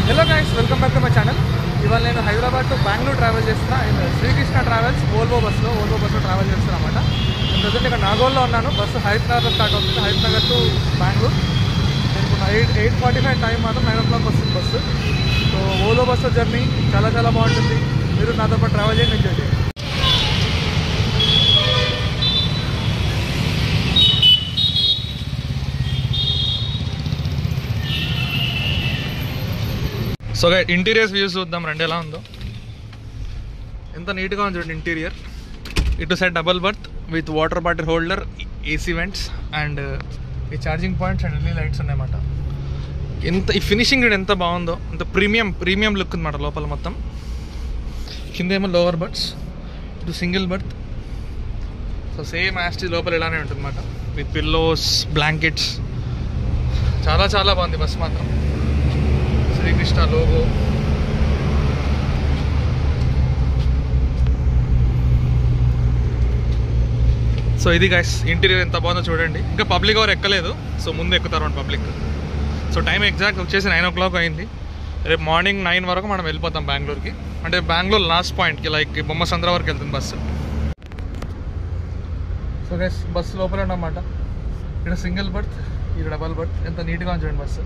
Hello guys, welcome back to my channel. ఇవాళ నేను Hyderabad to Bengaluru travel చేస్తున్నా. శ్రీకృష్ణ ట్రావెల్స్ ఓల్వో బస్సులో ట్రావెల్ చేస్తున్నా అనమాట. నేను ప్రజెంట్ ఇక్కడ నాగోల్లో ఉన్నాను. బస్సు హైదరాబాద్లో స్టార్ట్ అవుతుంది, హైదరాబాద్ టు బెంగళూరు. నేను ఇప్పుడు 8:45 టైం మాత్రం 9 o'clock వస్తుంది bus. So Volvo bus journey చాలా బాగుంటుంది. మీరు నాతో పాటు ట్రావెల్ చేయండి, ఎంజాయ్ చేయండి. సో ఇంటీరియర్స్ వ్యూస్ చూద్దాం రండి, ఎలా ఉందో. ఎంత నీట్గా ఉంది చూడండి ఇంటీరియర్. ఇటు side double berth with water bottle holder, AC vents and ఈ charging points and LED lights ఉన్నాయన్నమాట. ఈ ఫినిషింగ్ ఎంత బాగుందో, అంత ప్రీమియం లుక్ అనమాట లోపల మొత్తం. కిందేమో లోవర్ బర్త్స్, ఇటు సింగిల్ బర్త్. సో సేమ్ యాస్టీ లోపల ఇలానే ఉంటుంది అనమాట, విత్ పిల్లోస్, బ్లాంకెట్స్. చాలా బాగుంది బస్ మాత్రం. శ్రీకృష్ణ లోగో. సో ఇది గైస్ ఇంటీరియర్ ఎంత బాగుందో చూడండి. ఇంకా పబ్లిక్ ఎవరు ఎక్కలేదు, సో ముందు ఎక్కుతారు పబ్లిక్. సో టైం ఎగ్జాక్ట్ వచ్చేసి 9 o'clock అయింది. రేపు మార్నింగ్ 9 వరకు మనం వెళ్ళిపోతాం బెంగళూరుకి. అంటే బెంగళూరు లాస్ట్ పాయింట్కి, లైక్ బొమ్మసంద్ర వరకు వెళ్తుంది బస్సు. సో గైస్ బస్సు లోపల ఉన్నమాట. ఇక్కడ సింగిల్ బర్త్, ఇక్కడ డబల్ బర్త్. ఎంత నీట్గా చూడండి బస్సు.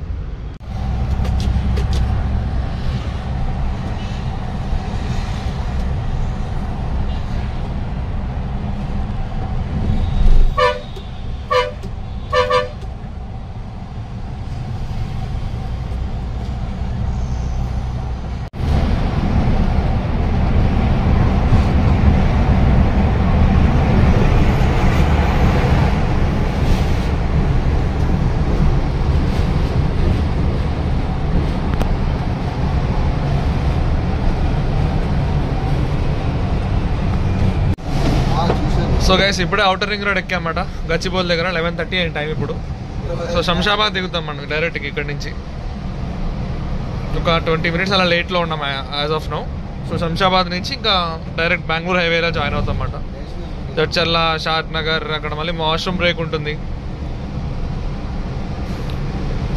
సో గైస్ ఇప్పుడే అవుటర్ రింగ్ రోడ్ ఎక్కామన్నమాట, గచ్చిబౌలి దగ్గర. 11:30 అయింది టైం ఇప్పుడు. సో శంషాబాద్ దిగుతాం మనం డైరెక్ట్గా ఇక్కడ నుంచి. ఒక 20 minutes అలా లేట్లో ఉన్నాం as of now. So Shamshabad నుంచి ఇంకా డైరెక్ట్ బెంగళూరు హైవేలో జాయిన్ అవుతాం అన్నమాట. జడ్చర్ల, షాద్ నగర్, అక్కడ మళ్ళీ వాష్రూమ్ బ్రేక్ ఉంటుంది.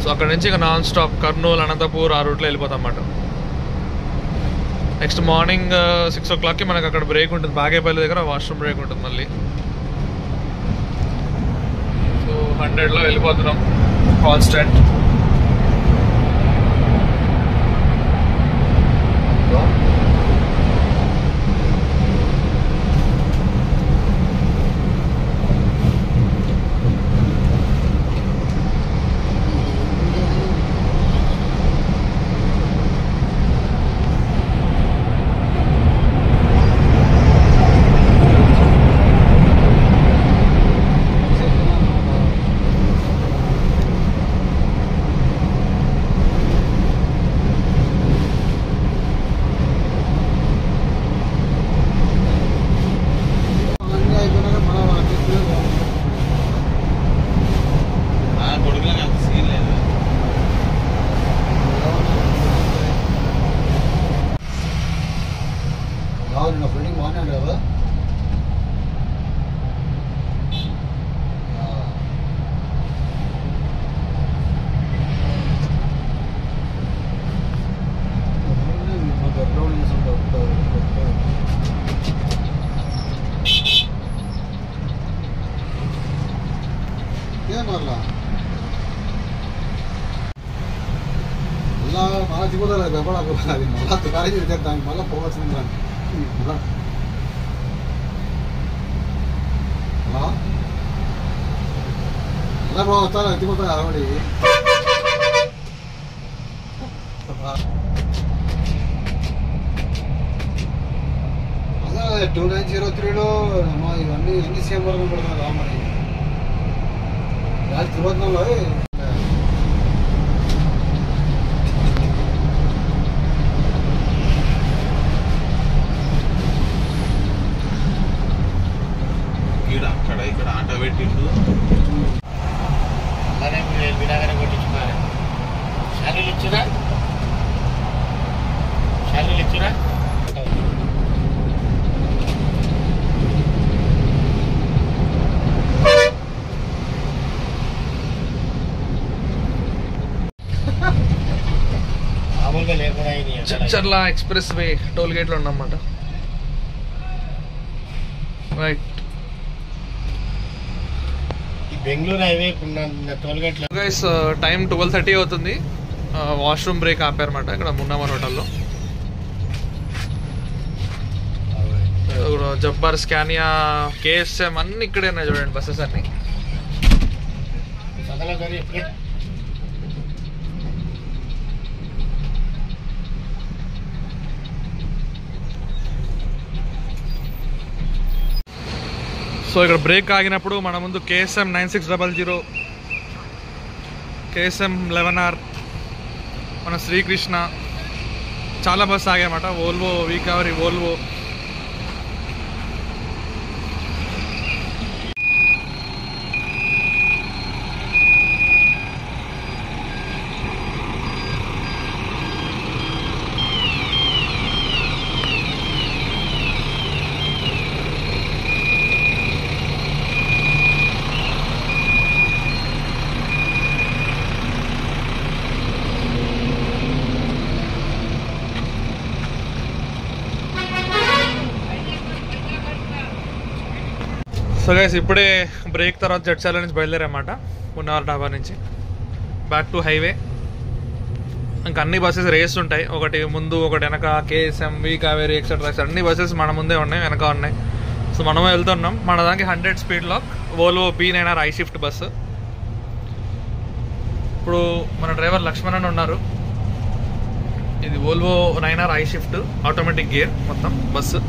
సో అక్కడ నుంచి ఇంకా నాన్ స్టాప్ కర్నూలు, అనంతపూర్ ఆ రూట్లో వెళ్ళిపోతాం అన్నమాట. నెక్స్ట్ మార్నింగ్ 6 o'clockకి మనకు అక్కడ బ్రేక్ ఉంటుంది, బాగేపల్లి దగ్గర వాష్రూమ్ బ్రేక్ ఉంటుంది మళ్ళీ. సో 100లో వెళ్ళిపోతున్నాం కాన్స్టెంట్. మళ్ళా దిగుదల అది మళ్ళా తుకారీ దానికి మళ్ళీ పోవాల్సింది. మళ్ళా పోవచ్చా దిగుతా ఆవిడ. అదే 2903లో ఇవన్నీ ఎన్ని సీఎం వరకు పడుతుంది రామని తిరువతనంలో. ఇక్కడ ఆటో పెట్టిండు, అలానే వినాగానే కొట్టించుకోవాలి. శాలీలు ఇచ్చురా. మామూలుగా చర్ల ఎక్స్ప్రెస్ వే టోల్ గేట్లో ఉన్నమాట. Right, Bengaluru highway toll gate. Guys time 12:30 అవుతుంది. వాష్రూమ్ బ్రేక్ ఆపారన్నమాట ఇక్కడ మున్నామన్ హోటల్లో. జబ్బార్, స్కానియా, కేఎస్ఎం అన్ని ఇక్కడే ఉన్నాయి చూడండి బస్సెస్ అన్ని. సో ఇక్కడ బ్రేక్ ఆగినప్పుడు మన ముందు కేఎస్ఎం 9600, కేఎస్ఎం 11R, మన శ్రీకృష్ణ, చాలా బస్సు ఆగాయన్నమాట. వోల్వో, వీకావరి, వోల్వో. సో గైస్ ఇప్పుడే బ్రేక్ తర్వాత జడ్చాల నుంచి బయలుదేరమాట, మున్నార్ డాబా నుంచి బ్యాక్ టు హైవే. ఇంకా అన్ని బస్సెస్ రేస్ ఉంటాయి, ఒకటి ముందు ఒకటి వెనక. కేఎస్ఎం, వి కావేరీ, ఎక్సెట్రా అన్ని బస్సెస్ మన ముందే ఉన్నాయి, వెనక ఉన్నాయి. సో మనమే వెళ్తున్నాం. మన దానికి 100 speed lock Volvo B9R I shift bus. ఇప్పుడు మన డ్రైవర్ లక్ష్మణ్ అని ఉన్నారు. ఇది Volvo 9R I shift automatic gear మొత్తం bus.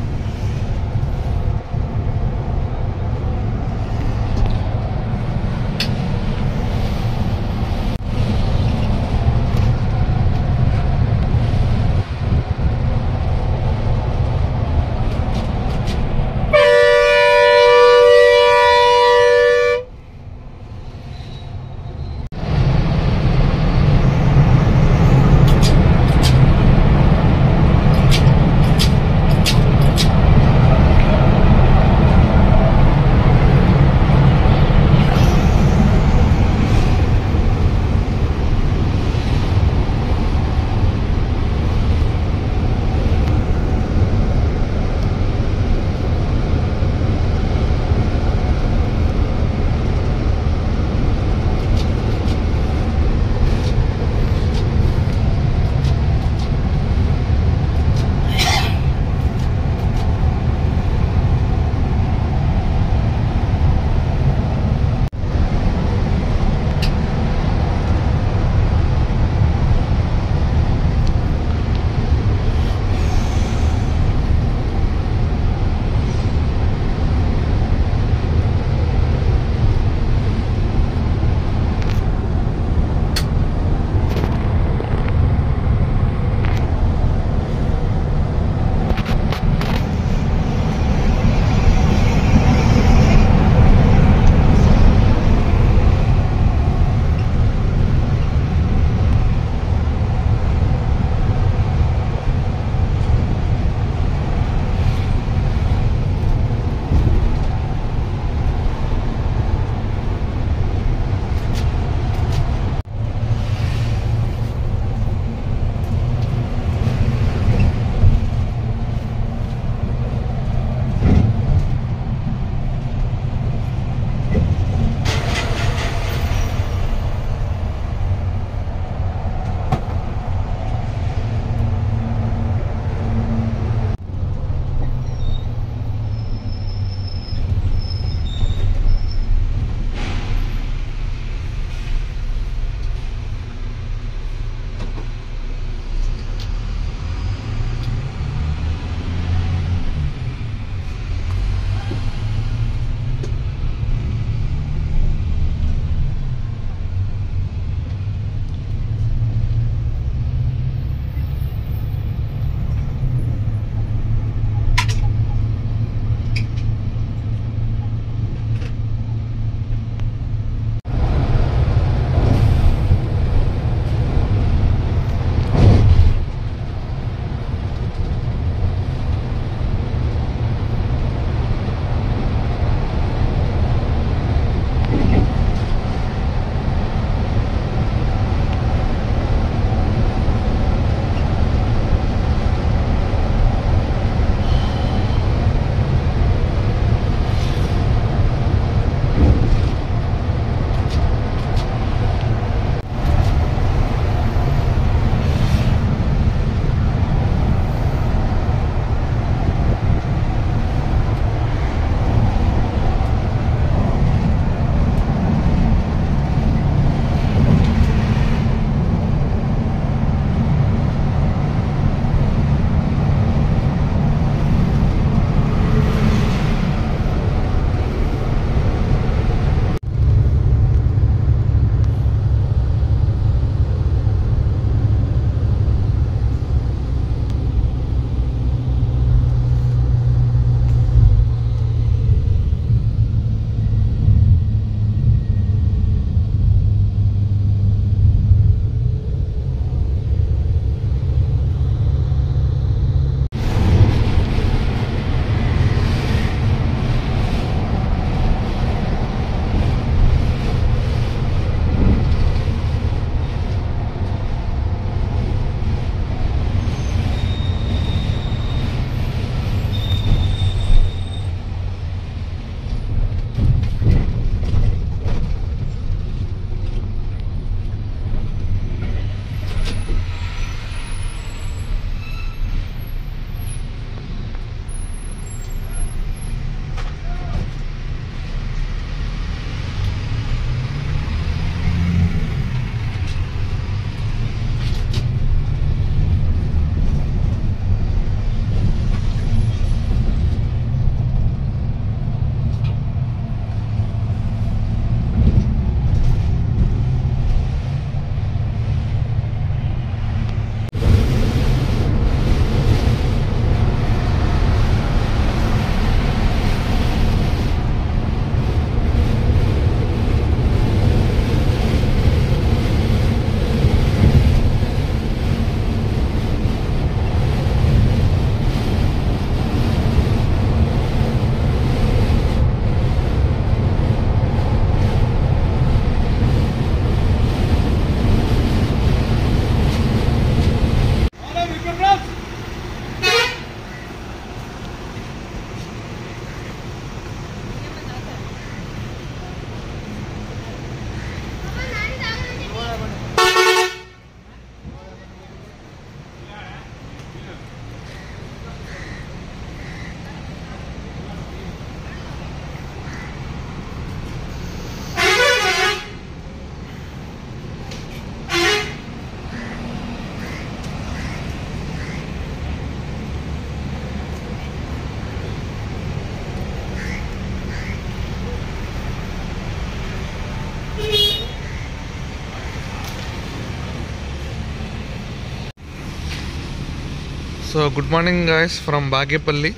So good morning guys from Bagepalli.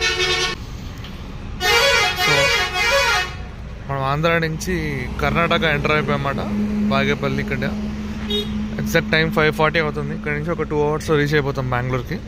So మనం ఆంధ్ర నుంచి కర్ణాటక ఎంటర్ అయిపోయామన్నమాట. బాగేపల్లి ఇక్కడ ఎగ్జాక్ట్ టైం 5:40 అవుతుంది. ఇక్కడ నుంచి ఒక 2 hours రీచ్ అయిపోతాం బెంగళూరుకి.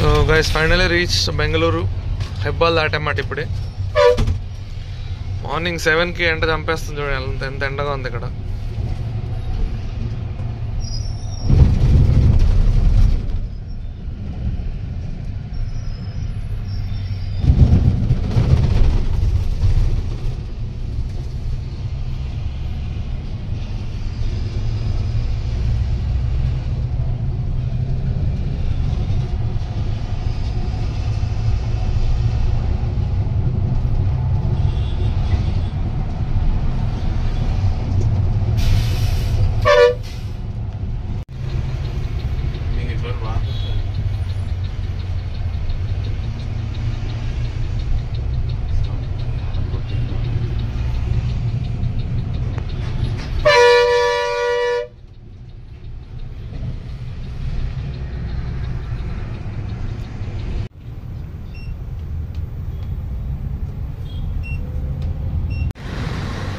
So guys finally reach Bengaluru. Hebbal దాటామాట ఇప్పుడే. మార్నింగ్ 7కి ఎండ చంపేస్తుంది చూడండి, ఎంత ఎండగా ఉంది ఇక్కడ.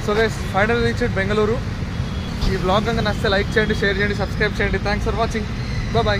So guys final reach Bengaluru. ఈ బ్లాగ్ కనుక నచ్చితే లైక్ చేయండి, షేర్ చేయండి, సబ్స్క్రైబ్ చేయండి. Thanks for watching. బాయ్.